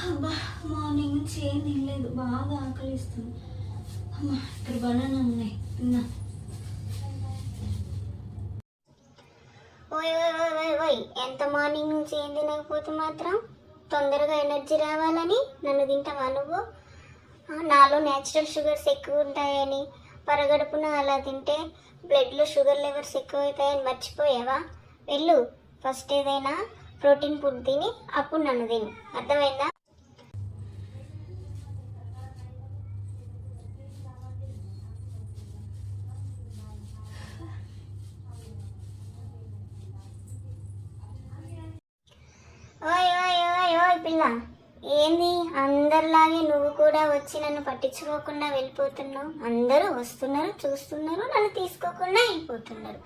అబ్బా, మార్నింగ్ నుంచి ఏం తినలేదు, బాగా ఆకలిస్తుంది. అమ్మా, ఇక్కడ బనానా ఉన్నాయి, తిన్నా. ఓయ్ ఓయ్ ఓయ్ ఓయ్ ఓయ్, ఎంత మార్నింగ్ నుంచి ఏం తినకపోతే మాత్రం తొందరగా ఎనర్జీ రావాలని నన్ను తింటావా నువ్వు? నాలో న్యాచురల్ షుగర్స్ ఎక్కువ ఉంటాయని, పరగడుపున అలా తింటే బ్లడ్లో షుగర్ లెవెల్స్ ఎక్కువ అవుతాయని మర్చిపోయావా? వెళ్ళు, ఫస్ట్ ఏదైనా ప్రోటీన్ ఫుడ్ తిని అప్పుడు నన్ను తిని, అర్థమైందా? ఓయ్ ఓయ్ ఓయ్ ఓయ్ పిల్ల, ఏంది అందరిలాగే నువ్వు కూడా వచ్చి నన్ను పట్టించుకోకుండా వెళ్ళిపోతున్నావు? అందరూ వస్తున్నారు, చూస్తున్నారు, నన్ను తీసుకోకుండా వెళ్ళిపోతున్నారు.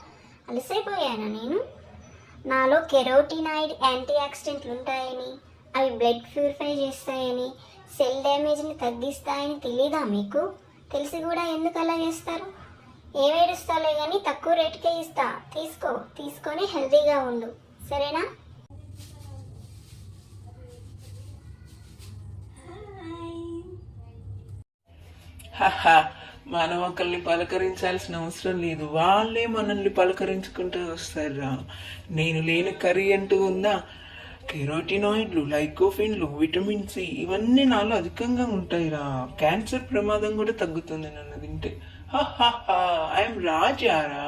అలసైపోయాను నేను. నాలో కెరోటినాయిడ్ యాంటీ ఆక్సిడెంట్లు ఉంటాయని, అవి బ్లడ్ ప్యూరిఫై చేస్తాయని, సెల్ డ్యామేజ్ని తగ్గిస్తాయని తెలీదా మీకు? తెలిసి కూడా ఎందుకు అలా చేస్తారు? ఏమేడుస్తాలే కానీ తక్కువ రేటుకే ఇస్తా, తీసుకొని హెల్తీగా ఉండు, సరేనా? మనం ఒకరిని పలకరించాల్సిన అవసరం లేదు, వాళ్ళే మనల్ని పలకరించుకుంటూ వస్తారా. నేను లేని కర్రీ అంటూ ఉందా? కెరోటినాయిడ్లు, లైకోఫిన్లు, విటమిన్ సి ఇవన్నీ నాలో అధికంగా ఉంటాయిరా. క్యాన్సర్ ప్రమాదం కూడా తగ్గుతుంది నన్ను తింటే. ఐఎమ్ రాజారా.